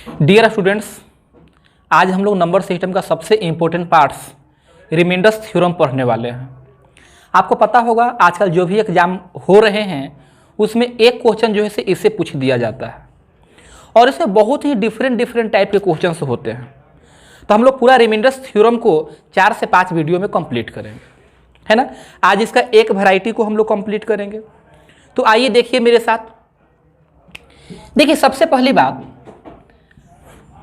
Dear students, आज हम लोग नंबर सिस्टम का सबसे इम्पोर्टेंट पार्ट्स रिमाइंडर्स थ्योरम पढ़ने वाले हैं। आपको पता होगा आजकल जो भी एग्जाम हो रहे हैं उसमें एक क्वेश्चन जो है से इससे पूछ दिया जाता है और इसमें बहुत ही डिफरेंट टाइप के क्वेश्चंस होते हैं। तो हम लोग पूरा रिमाइंडर्स थ्योरम को 4 से 5 वीडियो में कंप्लीट करेंगे, है ना। आज इसका एक वैरायटी को हम लोग कंप्लीट करेंगे। तो आइए देखिए मेरे साथ। देखिए सबसे पहली बात,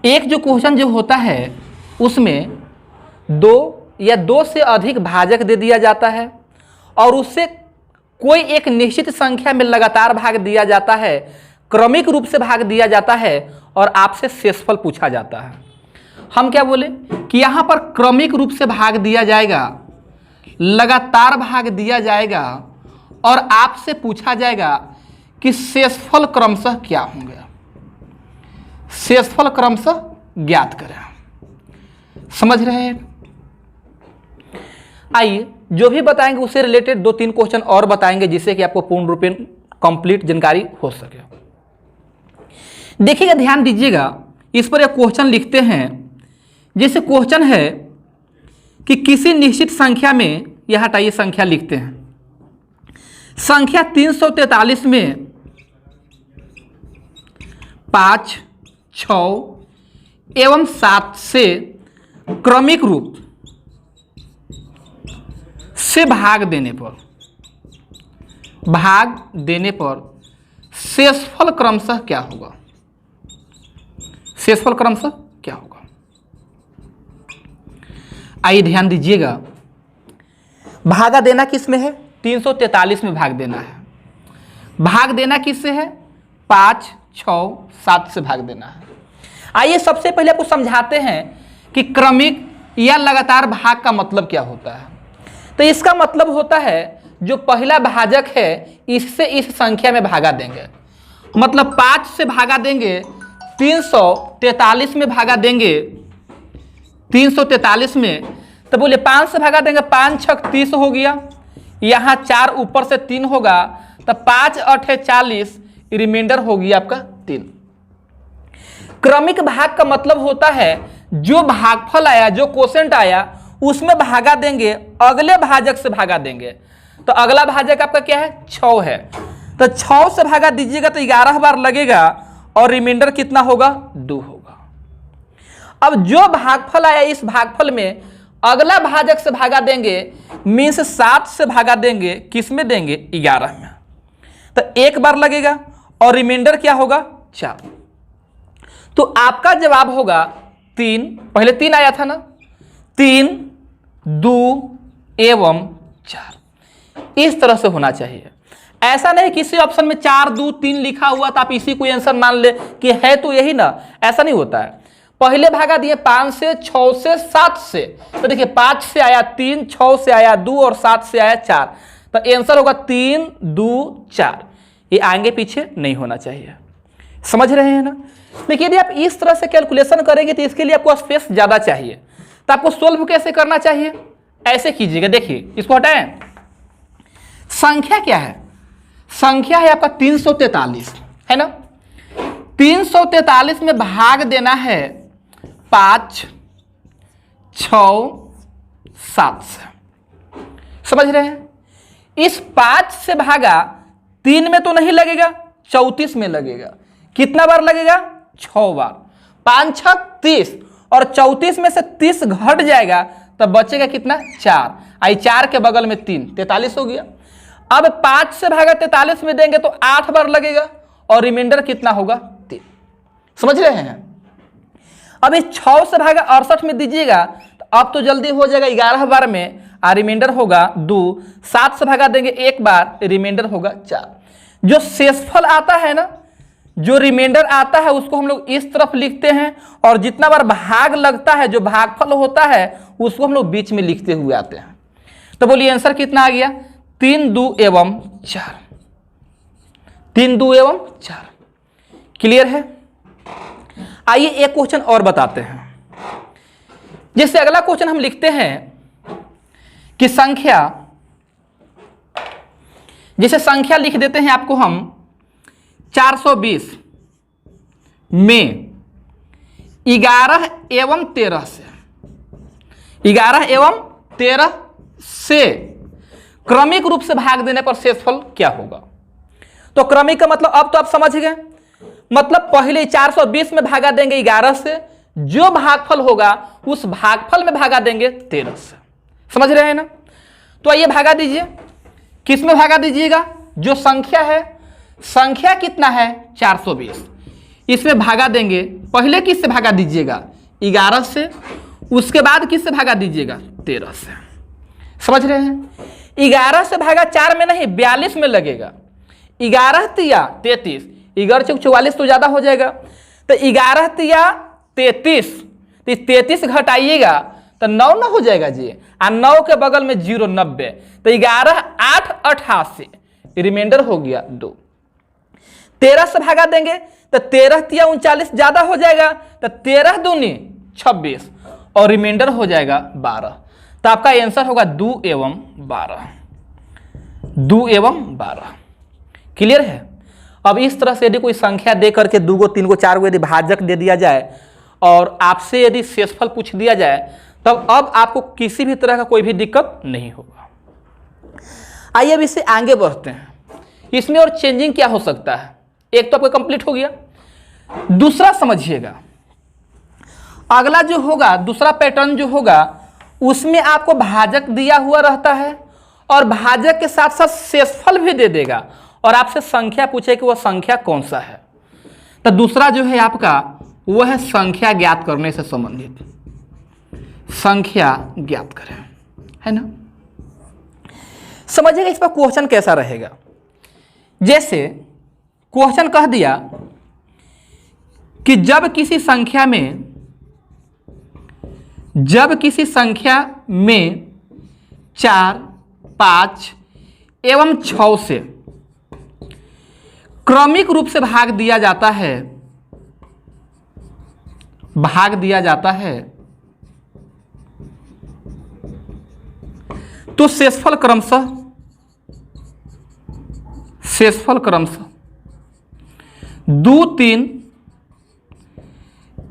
एक जो क्वेश्चन जो होता है उसमें 2 या 2 से अधिक भाजक दे दिया जाता है और उससे कोई एक निश्चित संख्या में लगातार भाग दिया जाता है, क्रमिक रूप से भाग दिया जाता है और आपसे शेषफल पूछा जाता है। हम क्या बोले कि यहाँ पर क्रमिक रूप से भाग दिया जाएगा, लगातार भाग दिया जाएगा और आपसे पूछा जाएगा कि शेषफल क्रमशः क्या होंगे। शेषफल क्रमशः ज्ञात करें। समझ रहे हैं? आइए जो भी बताएंगे उससे रिलेटेड 2-3 क्वेश्चन और बताएंगे जिससे कि आपको पूर्ण रूप में कंप्लीट जानकारी हो सके। देखिएगा, ध्यान दीजिएगा, इस पर एक क्वेश्चन लिखते हैं। जैसे क्वेश्चन है कि किसी निश्चित संख्या में, यह हटाइए संख्या लिखते हैं, संख्या 343 में 5, 6 एवं 7 से क्रमिक रूप से भाग देने पर शेषफल क्रमशः क्या होगा। शेषफल क्रमशः क्या होगा? आइए ध्यान दीजिएगा, भागा देना किस में है? 343 में भाग देना है। भाग देना किससे है? 5, 6, 7 से भाग देना है। आइए सबसे पहले आपको समझाते हैं कि क्रमिक या लगातार भाग का मतलब क्या होता है। तो इसका मतलब होता है जो पहला भाजक है इससे इस संख्या में भागा देंगे, मतलब 5 से भागा देंगे, 343 में भागा देंगे, 343 में, तो बोले 5 से भागा देंगे, 5 6 30 हो गया, यहाँ 4 ऊपर से 3 होगा, तो 5 8 40, रिमाइंडर हो गया आपका 3। क्रमिक भाग का मतलब होता है जो भागफल आया, जो क्वोशिएंट आया, उसमें भागा देंगे, अगले भाजक से भागा देंगे। तो अगला भाजक आपका क्या है? 6 है। तो 6 से भागा दीजिएगा तो 11 बार लगेगा और रिमाइंडर कितना होगा? 2 होगा। अब जो भागफल आया इस भागफल में अगला भाजक से भागा देंगे, मीन्स 7 से भागा देंगे, किस में देंगे? 11 में। तो 1 बार लगेगा और रिमाइंडर क्या होगा? 4। तो आपका जवाब होगा 3। पहले 3 आया था ना, 3, 2 एवं 4। इस तरह से होना चाहिए। ऐसा नहीं किसी ऑप्शन में 4, 2, 3 लिखा हुआ तो आप इसी को आंसर मान ले कि है तो यही ना, ऐसा नहीं होता है। पहले भागा दिए 5 से, 6 से, 7 से, तो देखिए 5 से आया 3, 6 से आया 2 और 7 से आया 4, तो आंसर होगा 3, 2, 4। ये आगे पीछे नहीं होना चाहिए। समझ रहे हैं ना? देखिए यदि आप इस तरह से कैलकुलेशन करेंगे तो इसके लिए आपको स्पेस ज्यादा चाहिए। तो आपको सोल्व कैसे करना चाहिए? ऐसे कीजिएगा, देखिए इसको हटाएं। संख्या क्या है? संख्या है आपका 343, है ना। 343 में भाग देना है 5, 6, 7 से। समझ रहे हैं? इस 5 से भागा 3 में तो नहीं लगेगा, 34 में लगेगा। कितना बार लगेगा? 6 बार। 5 6 30 और 34 में से 30 घट जाएगा तब बचेगा कितना? 4। आई 4 के बगल में 3, 43 हो गया। अब 5 से भागा 43 में देंगे तो 8 बार लगेगा और रिमाइंडर कितना होगा? 3। समझ रहे हैं? अब इस 6 से भागा 68 में दीजिएगा तो अब तो जल्दी हो जाएगा 11 बार में, और रिमाइंडर होगा 2। 7 से भागा देंगे 1 बार, रिमाइंडर होगा 4। जो शेषफल आता है ना, जो रिमाइंडर आता है उसको हम लोग इस तरफ लिखते हैं और जितना बार भाग लगता है, जो भागफल होता है, उसको हम लोग बीच में लिखते हुए आते हैं। तो बोलिए आंसर कितना आ गया? 3, 2 एवं 4। 3, 2 एवं 4। क्लियर है? आइए एक क्वेश्चन और बताते हैं। जैसे अगला क्वेश्चन हम लिखते हैं कि संख्या, जैसे संख्या लिख देते हैं आपको हम 420 में 11 एवं 13 से, 11 एवं 13 से क्रमिक रूप से भाग देने पर शेषफल क्या होगा। तो क्रमिक का मतलब अब तो आप समझ गए, मतलब पहले 420 में भागा देंगे 11 से, जो भागफल होगा उस भागफल में भागा देंगे 13 से। समझ रहे हैं ना। तो आइए भागा दीजिए, किस में भागा दीजिएगा, जो संख्या है, संख्या कितना है 420, इसमें भागा देंगे। पहले किस से भागा दीजिएगा 11 से, उसके बाद किस से भागा दीजिएगा 13 से। समझ रहे हैं। 11 से भागा 4 में नहीं 42 में लगेगा। 11 तिया 33, 11 चौक 44 तो ज्यादा हो जाएगा, तो 11 तिया 33, तो 33 घटाइएगा तो 9 ना हो जाएगा जी, और 9 के बगल में 0 90, तो 11 8 88, रिमाइंडर हो गया 2। 13 से भागा देंगे तो 13 तिया 39 ज्यादा हो जाएगा, तो 13 दूनी 26 और रिमाइंडर हो जाएगा 12। तो आपका आंसर होगा 2 एवं 12, 2 एवं 12। क्लियर है। अब इस तरह से यदि कोई संख्या दे करके 2 को 3 को 4 को यदि भाजक दे दिया जाए और आपसे यदि शेषफल पूछ दिया जाए, तब अब आपको किसी भी तरह का कोई भी दिक्कत नहीं होगा। आइए अब इससे आगे बढ़ते हैं, इसमें और चेंजिंग क्या हो सकता है। एक तो आपका कंप्लीट हो गया, दूसरा समझिएगा, अगला जो होगा, दूसरा पैटर्न जो होगा, उसमें आपको भाजक दिया हुआ रहता है और भाजक के साथ साथ शेषफल भी दे देगा और आपसे संख्या पूछे कि वह संख्या कौन सा है। तो दूसरा जो है आपका वह है संख्या ज्ञात करने से संबंधित, संख्या ज्ञात करें, है ना। समझिएगा इस पर क्वेश्चन कैसा रहेगा। जैसे क्वेश्चन कह दिया कि जब किसी संख्या में 4, 5 एवं 6 से क्रमिक रूप से भाग दिया जाता है तो शेषफल क्रमशः 2, 3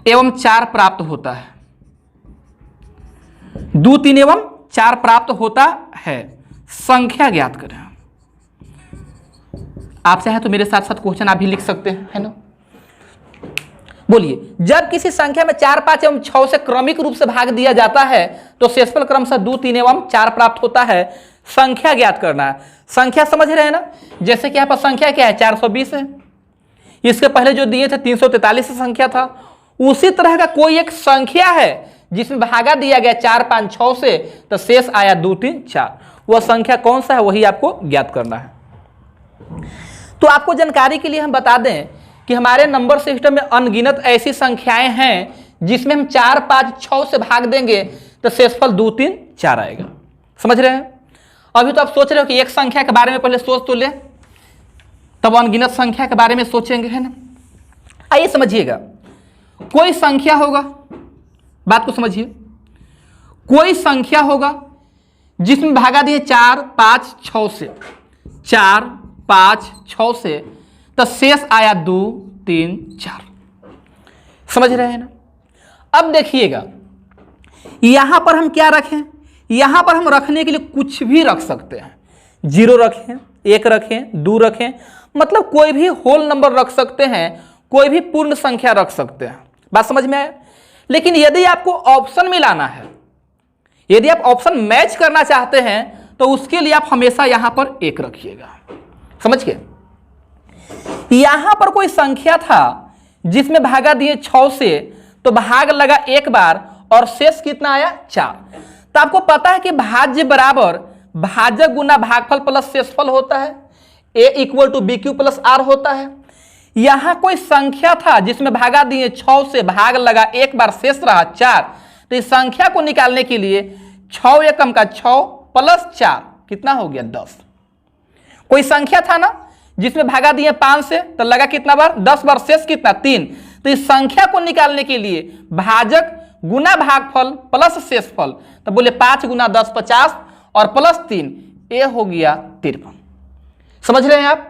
एवं 4 प्राप्त होता है। 2, 3 एवं 4 प्राप्त होता है। संख्या ज्ञात करें। आप चाहे तो मेरे साथ साथ क्वेश्चन आप भी लिख सकते हैं, है ना। बोलिए, जब किसी संख्या में 4, 5 एवं 6 से क्रमिक रूप से भाग दिया जाता है तो शेषफल क्रमशः 2, 3 एवं 4 प्राप्त होता है। संख्या ज्ञात करना है। संख्या समझ रहे हैं ना। जैसे कि यहाँ पर संख्या क्या है 420 है, इसके पहले जो दिए थे 343 संख्या था। उसी तरह का कोई एक संख्या है जिसमें भागा दिया गया 4, 5, 6 से, तो शेष आया 2, 3, 4। वह संख्या कौन सा है वही आपको ज्ञात करना है। तो आपको जानकारी के लिए हम बता दें कि हमारे नंबर सिस्टम में अनगिनत ऐसी संख्याएं हैं जिसमें हम 4, 5, 6 से भाग देंगे तो शेषफल 2, 3, 4 आएगा। समझ रहे हैं। अभी तो आप सोच रहे हो कि एक संख्या के बारे में पहले सोच तो ले, तब अनगिनत संख्या के बारे में सोचेंगे, है ना। आइए समझिएगा, कोई संख्या होगा, बात को समझिए, कोई संख्या होगा जिसमें भागा दिए 4, 5, 6 से, 4, 5, 6 से, तो शेष आया 2, 3, 4। समझ रहे हैं ना। अब देखिएगा यहां पर हम क्या रखें, यहां पर हम रखने के लिए कुछ भी रख सकते हैं। 0 रखें, 1 रखें, 2 रखें, मतलब कोई भी होल नंबर रख सकते हैं, कोई भी पूर्ण संख्या रख सकते हैं। बात समझ में आया। लेकिन यदि आपको ऑप्शन मिलाना है, यदि आप ऑप्शन मैच करना चाहते हैं, तो उसके लिए आप हमेशा यहां पर 1 रखिएगा। समझ गए। यहां पर कोई संख्या था जिसमें भागा दिए 6 से, तो भाग लगा एक बार और शेष कितना आया 4। तो आपको पता है कि भाज्य बराबर भाजक गुना भागफल प्लस शेषफल होता है। A = BQ + R होता है। यहां कोई संख्या था जिसमें भागा दिए 6 से, भाग लगा एक बार, शेष रहा 4। तो इस संख्या को निकालने के लिए 6 एकम का 6 प्लस 4 कितना हो गया 10। कोई संख्या था ना जिसमें भागा दिए 5 से, तो लगा कितना बार 10 बार, शेष कितना 3। तो इस संख्या को निकालने के लिए भाजक गुना भागफल प्लस शेषफल, तो बोले 5 × 10 50 और प्लस 3, ये हो गया 53। समझ रहे हैं आप।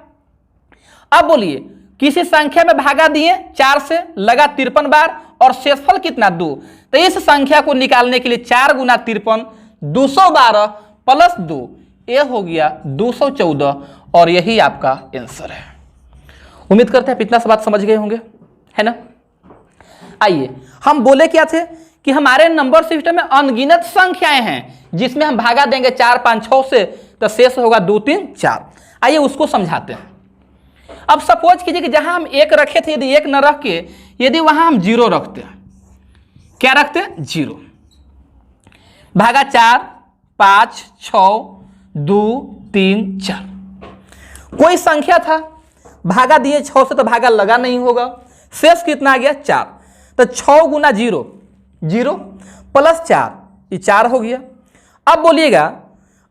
अब बोलिए, किसी संख्या में भागा दिए 4 से, लगा 53 बार और शेषफल कितना 2। तो इस संख्या को निकालने के लिए 4 गुना 53 212 प्लस 2 ये हो गया 214 और यही आपका आंसर है। उम्मीद करते हैं इतना सा बात समझ गए होंगे, है ना। आइए हम बोले क्या थे कि हमारे नंबर सिस्टम में अनगिनत संख्याएं हैं जिसमें हम भागा देंगे 4 5 6 से तो शेष होगा 2 3 4। आइए उसको समझाते हैं। अब सपोज कीजिए कि जहां हम 1 रखे थे, यदि 1 न रख के यदि वहां हम 0 रखते हैं, क्या रखते हैं 0, भागा 4 5 6 2 3 4। कोई संख्या था, भागा दिए 6 से तो भागा लगा नहीं होगा, शेष कितना आ गया 4। तो 6 गुना 0 0 प्लस 4 ये 4 हो गया। अब बोलिएगा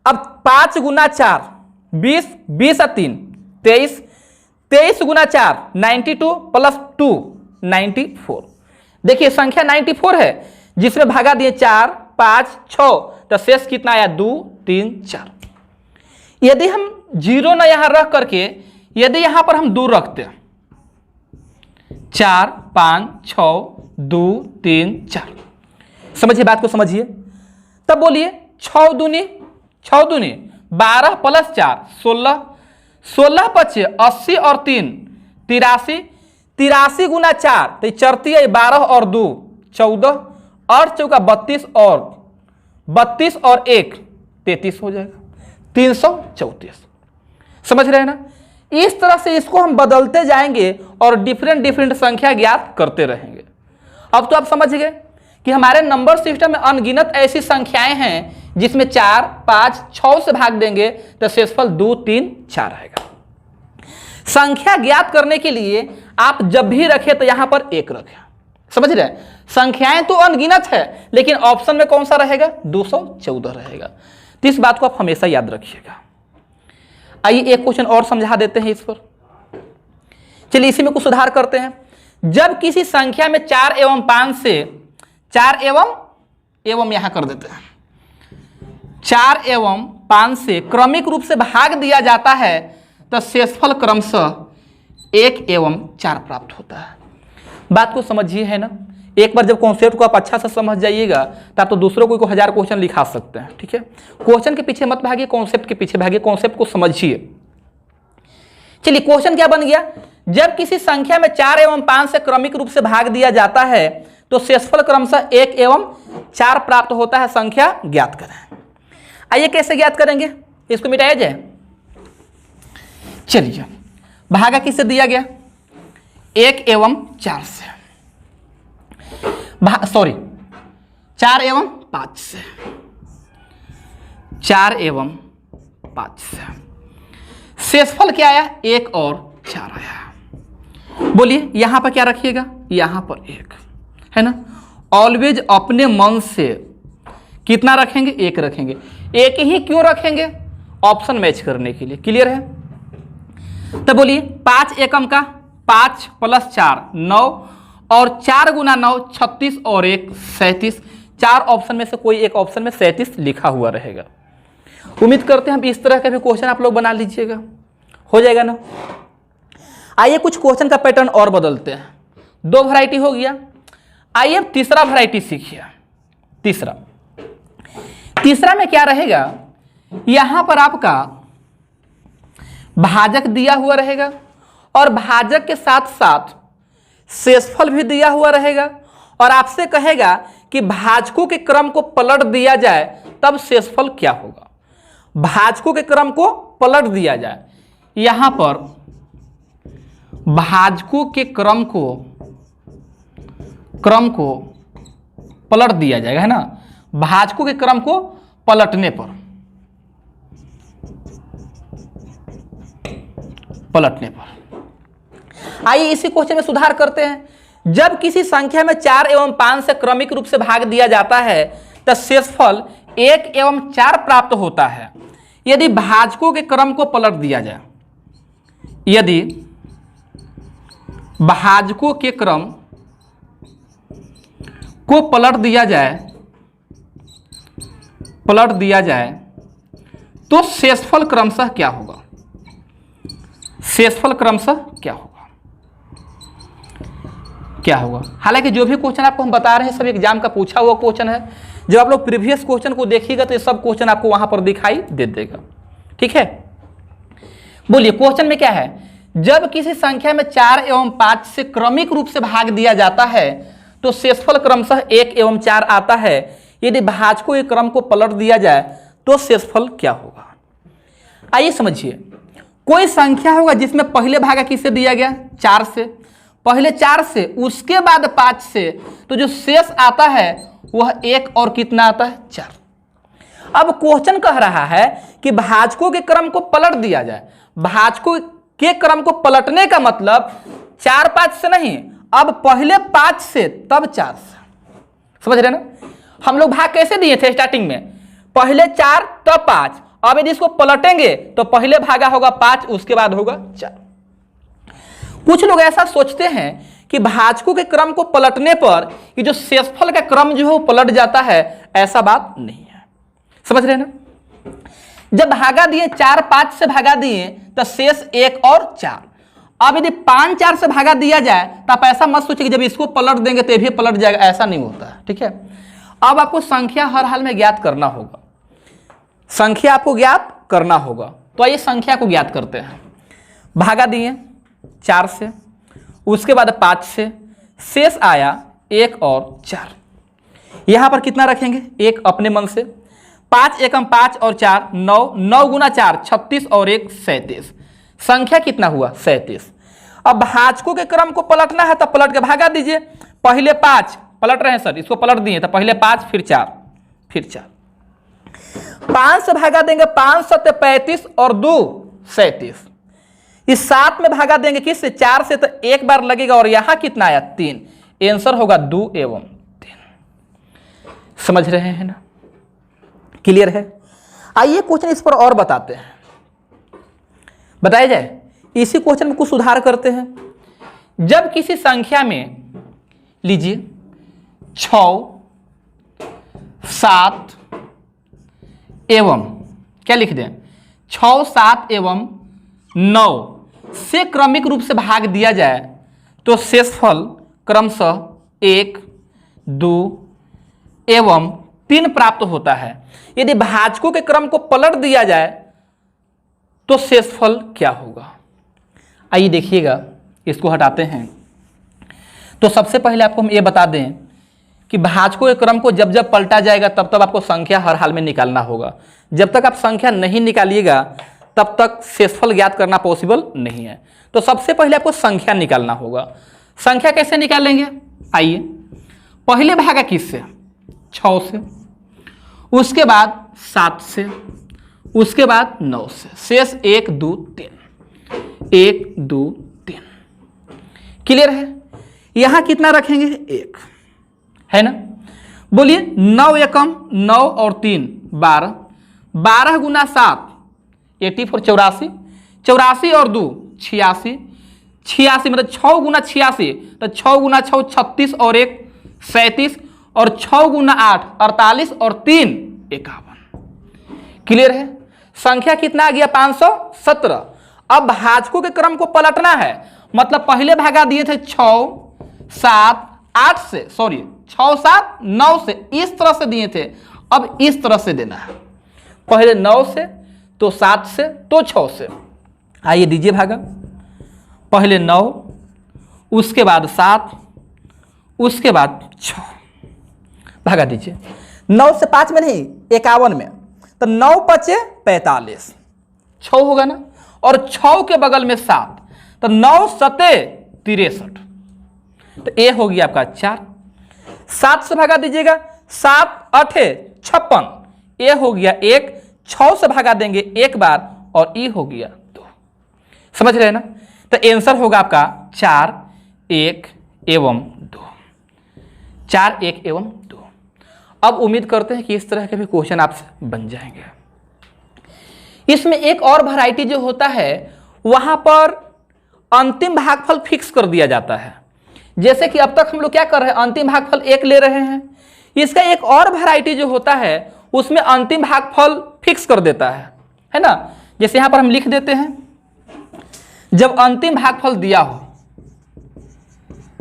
अब 5 गुना 4 20 20 और 3 23 23 गुना 4 92 प्लस 2 94। देखिए संख्या 94 है जिसमें भागा दिए 4 5 6 तो शेष कितना आया 2 3 4। यदि हम 0 ना यहां रख करके यदि यहां पर हम 2 रखते हैं 4 5 6 2 3 4, समझिए बात को समझिए। तब बोलिए 6 दूनी 12 प्लस 4 16 16 पचे 80 और 3 83 83 गुना 4 तो चरती है 12 और 2 14 और चौका 32 और 1 33 हो जाएगा 334। समझ रहे हैं ना। इस तरह से इसको हम बदलते जाएंगे और डिफरेंट संख्या ज्ञात करते रहेंगे। अब तो आप समझ गए कि हमारे नंबर सिस्टम में अनगिनत ऐसी संख्याएं हैं जिसमें 4 5 6 से भाग देंगे तो शेषफल 2 3 4 आएगा। संख्या ज्ञात करने के लिए आप जब भी रखें तो यहां पर 1 रखें। समझ रहे हैं, संख्याएं तो अनगिनत है लेकिन ऑप्शन में कौन सा रहेगा 214 रहेगा। तो इस बात को आप हमेशा याद रखिएगा। आइए एक क्वेश्चन और समझा देते हैं इस पर। चलिए इसी में कुछ सुधार करते हैं। जब किसी संख्या में 4 एवं 5 से 4 एवं यहां कर देते हैं 4 एवं 5 से क्रमिक रूप से भाग दिया जाता है तो शेषफल क्रमशः 1 एवं 4 प्राप्त होता है। बात को समझिए, है ना। एक बार जब कॉन्सेप्ट को आप अच्छा से समझ जाइएगा तब तो दूसरों को 1000 क्वेश्चन लिखा सकते हैं। ठीक है, क्वेश्चन के पीछे मत भागिए, कॉन्सेप्ट के पीछे भागिए, कॉन्सेप्ट को समझिए। चलिए क्वेश्चन क्या बन गया, जब किसी संख्या में 4 एवं 5 से क्रमिक रूप से भाग दिया जाता है तो शेषफल क्रमशः 1 एवं 4 प्राप्त होता है। संख्या ज्ञात करें। आइए कैसे ज्ञात करेंगे, इसको मिटाया जाए। चलिए भागा किससे दिया गया 1 एवं 4 से, 4 एवं 5 से, 4 एवं 5 से शेषफल क्या आया 1 और 4 आया। बोलिए यहां पर क्या रखिएगा, यहां पर 1, है ना। ऑलवेज अपने मन से कितना रखेंगे 1 रखेंगे। 1 ही क्यों रखेंगे, ऑप्शन मैच करने के लिए। क्लियर है। तो बोलिए 5 एकम का 5 प्लस 4 9 और 4 गुना 9 36 और 1 37। 4 ऑप्शन में से कोई एक ऑप्शन में 37 लिखा हुआ रहेगा। उम्मीद करते हैं हम इस तरह का भी क्वेश्चन आप लोग बना लीजिएगा, हो जाएगा ना। आइए कुछ क्वेश्चन का पैटर्न और बदलते हैं। 2 वैरायटी हो गया। आइए अब तीसरा वैरायटी सीखिए। तीसरा में क्या रहेगा, यहां पर आपका भाजक दिया हुआ रहेगा और भाजक के साथ साथ शेषफल भी दिया हुआ रहेगा और आपसे कहेगा कि भाजकों के क्रम को पलट दिया जाए तब शेषफल क्या होगा। भाजकों के क्रम को पलट दिया जाए, यहां पर भाजकों के क्रम को पलट दिया जाएगा, है ना। भाजकों के क्रम को पलटने पर आइए इसी क्वेश्चन में सुधार करते हैं। जब किसी संख्या में 4 एवं 5 से क्रमिक रूप से भाग दिया जाता है तो शेषफल 1 एवं 4 प्राप्त होता है यदि भाजकों के क्रम को पलट दिया जाए। यदि भाजकों के क्रम को पलट दिया जाए तो शेषफल क्रमशः क्या होगा, क्या होगा। हालांकि जो भी क्वेश्चन आपको हम बता रहे हैं सब एग्जाम का पूछा हुआ क्वेश्चन है। जब आप लोग प्रीवियस क्वेश्चन को देखिएगा तो ये सब क्वेश्चन आपको वहां पर दिखाई दे देगा। ठीक है, बोलिए क्वेश्चन में क्या है। जब किसी संख्या में 4 एवं 5 से क्रमिक रूप से भाग दिया जाता है तो शेषफल क्रमशः 1 एवं 4 आता है। यदि भाजकों के क्रम को पलट दिया जाए तो शेषफल क्या होगा। आइए समझिए, कोई संख्या होगा जिसमें पहले भागा किससे दिया गया, 4 से, पहले 4 से, उसके बाद 5 से, तो जो शेष आता है वह 1 और कितना आता है, 4। अब क्वेश्चन कह रहा है कि भाजकों के क्रम को पलट दिया जाए। भाजकों के क्रम को पलटने का मतलब 4 5 से नहीं, अब पहले 5 से तब 4 से। समझ रहे ना, हम लोग भाग कैसे दिए थे स्टार्टिंग में, पहले 4 तब 5। अब यदि इसको पलटेंगे तो पहले भागा होगा 5, उसके बाद होगा 4। कुछ लोग ऐसा सोचते हैं कि भाजकों के क्रम को पलटने पर ये जो शेषफल का क्रम जो है वो पलट जाता है। ऐसा बात नहीं है, समझ रहे ना। जब भागा दिए 4 5 से भागा दिए तो शेष 1 और 4। अब यदि 5 4 से भागा दिया जाए तो आप ऐसा मत सोचिए कि जब इसको पलट देंगे तो ये भी पलट जाएगा, ऐसा नहीं होता है। ठीक है, अब आपको संख्या हर हाल में ज्ञात करना होगा, संख्या आपको ज्ञात करना होगा। तो आइए संख्या को ज्ञात करते हैं। भागा दिए 4 से, उसके बाद 5 से, शेष आया 1 और 4। यहां पर कितना रखेंगे, 1 अपने मन से, 5 एकम 5 और 4 9, 9 गुना 4 36 और 1 37। संख्या कितना हुआ, 37। अब भाजकों के क्रम को पलटना है तो पलट के भागा दीजिए। पहले 5 पलट रहे हैं सर, इसको पलट दिए तो पहले 5 फिर 4 फिर 4। 5 से भागा देंगे 5 7 35 और 2 37। इस 7 में भागा देंगे किससे, 4 से, तो एक बार लगेगा और यहां कितना आया, 3। आंसर होगा 2 एवं 3। समझ रहे हैं ना, क्लियर है। आइए क्वेश्चन इस पर और बताते हैं, बताया जाए। इसी क्वेश्चन में कुछ सुधार करते हैं। जब किसी संख्या में लीजिए 6 7 एवं क्या लिख दें, 6 7 एवं 9 से क्रमिक रूप से भाग दिया जाए तो शेषफल क्रमशः 1 2 एवं 3 प्राप्त होता है। यदि भाजकों के क्रम को पलट दिया जाए तो शेषफल क्या होगा। आइए देखिएगा, इसको हटाते हैं। तो सबसे पहले आपको हम ये बता दें कि भाजकों के क्रम को जब जब पलटा जाएगा तब तब आपको संख्या हर हाल में निकालना होगा। जब तक आप संख्या नहीं निकालिएगा तब तक शेषफल ज्ञात करना पॉसिबल नहीं है। तो सबसे पहले आपको संख्या निकालना होगा। संख्या कैसे निकालेंगे, आइए। पहले भागा किससे, 6 से, उसके बाद 7 से, उसके बाद 9 से, शेष 1 2 3 1 2 3। क्लियर है। यहां कितना रखेंगे, 1 है ना। बोलिए 9 एकम 9 और 3 12, 12 गुना 7 84 84, 84 और 2 86, 86 मतलब 6 गुना 86, तो 6 गुना 6 36 और 1 37, और 6 गुना 8 48 और 3 51। क्लियर है। संख्या कितना आ गया, 517। अब भाजकों के क्रम को पलटना है, मतलब पहले भागा दिए थे 6 7 8 से, सॉरी 6 7 9 से, इस तरह से दिए थे। अब इस तरह से देना है, पहले 9 से, तो 7 से, तो 6 से। आइए दीजिए भागा। पहले 9, उसके बाद 7, उसके बाद 6, भागा दीजिए। 9 से 5 में नहीं, 51 में, तो 9 5 45, 6 होगा ना, और 6 के बगल में 7, तो 9 7 63, तो ए हो गया आपका 4। 7 से भागा दीजिएगा, 7 8 56, ए हो गया 1। 6 से भागा देंगे एक बार और ई हो गया 2। समझ रहे हैं ना। तो आंसर होगा आपका 4 1 एवं 2, 4 1 एवं 2। अब उम्मीद करते हैं कि इस तरह के भी क्वेश्चन आपसे बन जाएंगे। इसमें एक और वैरायटी जो होता है, वहां पर अंतिम भागफल फिक्स कर दिया जाता है। जैसे कि अब तक हम लोग क्या कर रहे हैं, अंतिम भागफल 1 ले रहे हैं। इसका एक और वैरायटी जो होता है उसमें अंतिम भागफल फिक्स कर देता है ना। जैसे यहां पर हम लिख देते हैं, जब अंतिम भागफल दिया हो,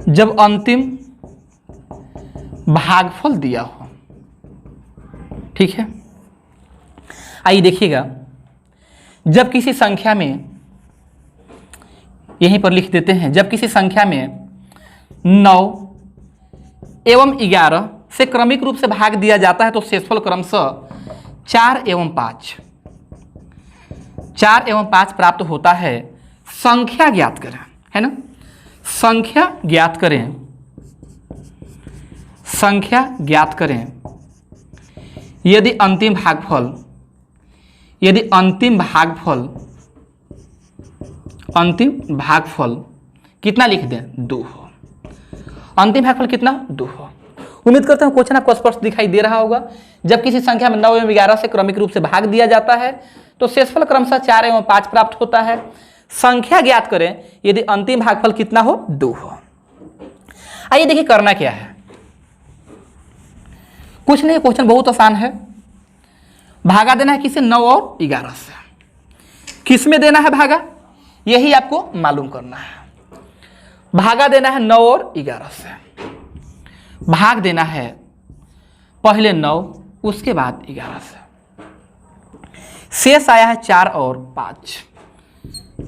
जब अंतिम भागफल दिया हो। ठीक है, आइए देखिएगा, जब किसी संख्या में, यहीं पर लिख देते हैं, जब किसी संख्या में 9 एवं 11 से क्रमिक रूप से भाग दिया जाता है तो शेषफल क्रमशः 4 एवं 5 प्राप्त होता है। संख्या ज्ञात करें, है ना, संख्या ज्ञात करें, संख्या ज्ञात करें यदि अंतिम भागफल, अंतिम भागफल कितना लिख दें, 2 हो। अंतिम भागफल कितना, 2 हो। उम्मीद करते हैं क्वेश्चन आपको स्पष्ट दिखाई दे रहा होगा। जब किसी संख्या में 9 एवं 11 से क्रमिक रूप से भाग दिया जाता है तो शेषफल क्रमशः 4 एवं 5 प्राप्त होता है। संख्या ज्ञात करें यदि अंतिम भागफल कितना हो, 2 हो। आइए देखिए करना क्या है, कुछ नहीं, क्वेश्चन बहुत आसान है। भागा देना है किसे, 9 और 11 से। किस में देना है भागा, यही आपको मालूम करना है। भागा देना है 9 और 11 से। भाग देना है पहले 9, उसके बाद 11 से। शेष आया है 4 और 5।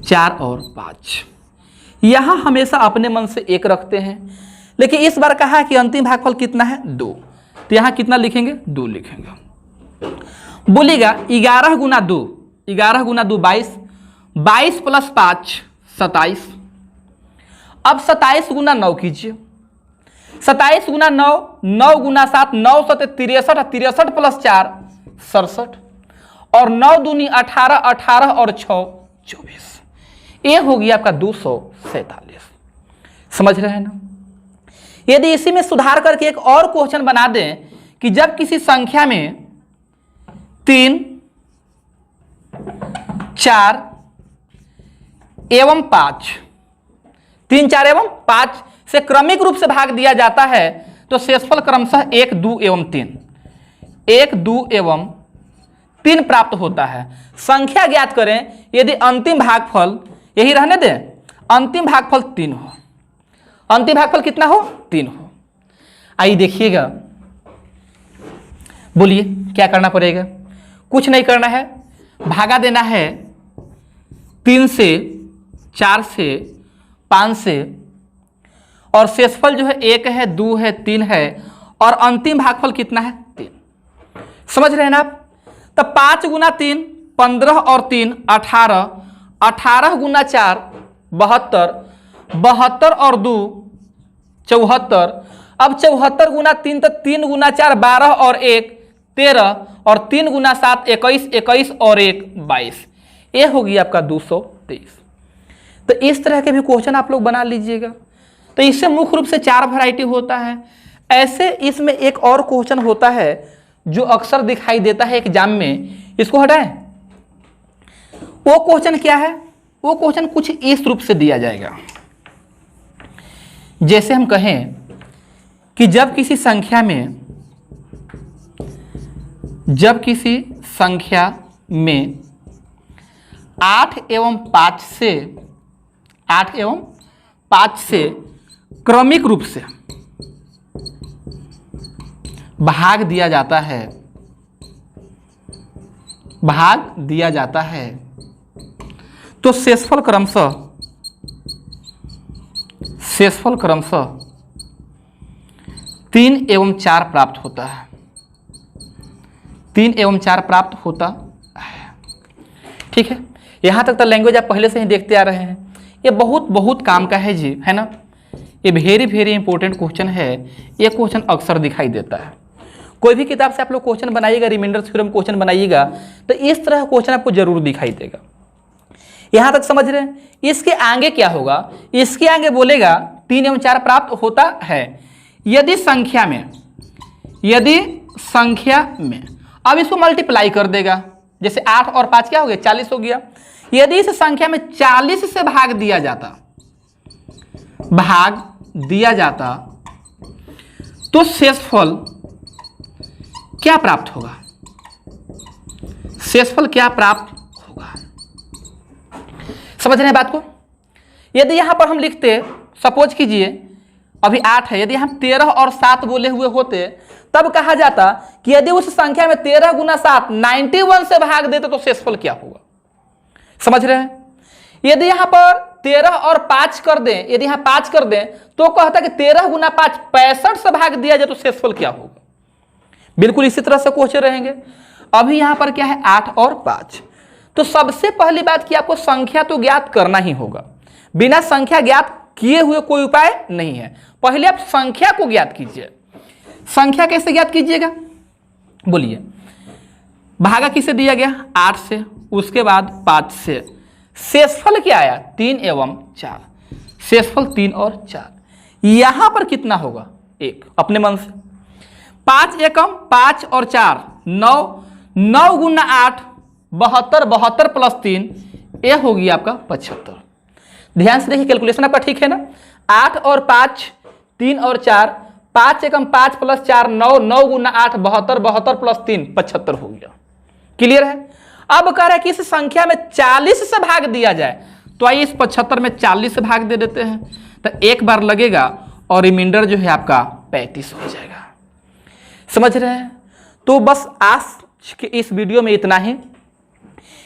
4 और 5 यहां हमेशा अपने मन से 1 रखते हैं, लेकिन इस बार कहा है कि अंतिम भागफल कितना है, 2, तो यहां कितना लिखेंगे, 2 लिखेंगे। बोलेगा 11 गुना 2, 11 गुना 2 22, 22 प्लस 5 27। अब 27 गुना 9 कीजिए, 27 गुना 9, 9 गुना 7, 9 7 63, 63 प्लस 4 67, और 9 दूनी 18, 18 और 6 24। ये हो गया आपका 247। समझ रहे हैं ना। यदि इसी में सुधार करके एक और क्वेश्चन बना दें कि जब किसी संख्या में 3, 4 एवं 5, 3, 4 एवं 5 से क्रमिक रूप से भाग दिया जाता है तो शेषफल क्रमशः 1, 2 एवं 3, 1, 2 एवं 3 प्राप्त होता है। संख्या ज्ञात करें यदि अंतिम भागफल, यही रहने दें, अंतिम भागफल 3 हो। अंतिम भागफल कितना हो, 3 हो। आइए देखिएगा, बोलिए क्या करना पड़ेगा। कुछ नहीं करना है, भागा देना है 3 से, 4 से, 5 से, और शेषफल जो है 1 है, 2 है, 3 है, और अंतिम भागफल कितना है, 3। समझ रहे हैं ना आप। तब 5 गुना 3 15 और 3 18, 18 गुना 4 72, 72 और 2 74। अब 74 गुना 3 तो 3 गुना 4 12 और 1 13, और 3 गुना 7 21, 21 और 1 22। ये होगी आपका 223। तो इस तरह के भी क्वेश्चन आप लोग बना लीजिएगा। तो इससे मुख्य रूप से 4 वैरायटी होता है। ऐसे इसमें एक और क्वेश्चन होता है जो अक्सर दिखाई देता है एग्जाम में, इसको हटाएं। वो क्वेश्चन क्या है, वो क्वेश्चन कुछ इस रूप से दिया जाएगा। जैसे हम कहें कि जब किसी संख्या में 8 एवं 5 से क्रमिक रूप से भाग दिया जाता है तो शेषफल क्रमशः 3 एवं 4 प्राप्त होता है। 3 एवं 4 प्राप्त होता है। ठीक है, यहां तक तो लैंग्वेज आप पहले से ही देखते आ रहे हैं। ये बहुत काम का है जी, है ना। ये वेरी इंपॉर्टेंट क्वेश्चन है। ये क्वेश्चन अक्सर दिखाई देता है। कोई भी किताब से आप लोग क्वेश्चन बनाइएगा, रिमाइंडर थ्योरम क्वेश्चन बनाइएगा, तो इस तरह क्वेश्चन आपको जरूर दिखाई देगा। यहां तक समझ रहे हैं। इसके आगे क्या होगा, इसके आगे बोलेगा 3 एवं 4 प्राप्त होता है यदि संख्या में, अब इसको मल्टीप्लाई कर देगा। जैसे 8 और 5 क्या हो गया, 40 हो गया। यदि इस संख्या में 40 से भाग दिया जाता तो शेषफल क्या प्राप्त होगा, समझ रहे हैं बात को। यदि यहां पर हम लिखते, सपोज कीजिए अभी 8 है, यदि हम 13 और 7 बोले हुए होते तब कहा जाता कि यदि उस संख्या में 13 गुना 7 91 से भाग देते तो शेषफल क्या होगा। समझ रहे हैं? यदि यहां पर 13 और 5 कर दें, यदि यहां 5 कर दें तो कहता कि 13 गुना 5 65 से भाग दिया जाए तो शेषफल क्या होगा। बिल्कुल इसी तरह से क्वेश्चन रहेंगे। अभी यहां पर क्या है 8 और 5। तो सबसे पहली बात कि आपको संख्या तो ज्ञात करना ही होगा, बिना संख्या ज्ञात किए हुए कोई उपाय नहीं है। पहले आप संख्या को ज्ञात कीजिए। संख्या कैसे ज्ञात कीजिएगा बोलिए। भागा किसे दिया गया 8 से, उसके बाद 5 से, शेषफल क्या आया 3 एवं 4, शेषफल 3 और 4। यहां पर कितना होगा 1 अपने मन से। 5 एकम 5 और 4 9, 9 गुना 8 72, 72 प्लस 3 ये होगी आपका 75। ध्यान से देखिए कैलकुलेशन आपका ठीक है ना। 8 और 5 3 और 4, 5 एकम 5 प्लस 4 9, 9 गुना 8 72, 72 प्लस 3 75 हो गया। क्लियर है? अब कह रहा है कि इस संख्या में 40 से भाग दिया जाए, तो आइए इस 75 में 40 से भाग दे देते हैं, तो एक बार लगेगा और रिमाइंडर जो है आपका 35 हो जाएगा। समझ रहे हैं? तो बस आज के इस वीडियो में इतना ही।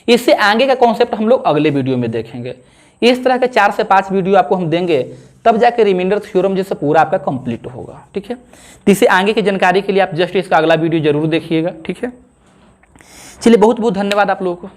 इससे आगे का कॉन्सेप्ट हम लोग अगले वीडियो में देखेंगे। इस तरह के 4 से 5 वीडियो आपको हम देंगे, तब जाके रिमाइंडर थ्योरम जैसे पूरा आपका कंप्लीट होगा। ठीक है? तो इससे आगे की जानकारी के लिए आप जस्ट इसका अगला वीडियो जरूर देखिएगा। ठीक है? चलिए, बहुत बहुत धन्यवाद आप लोगों को।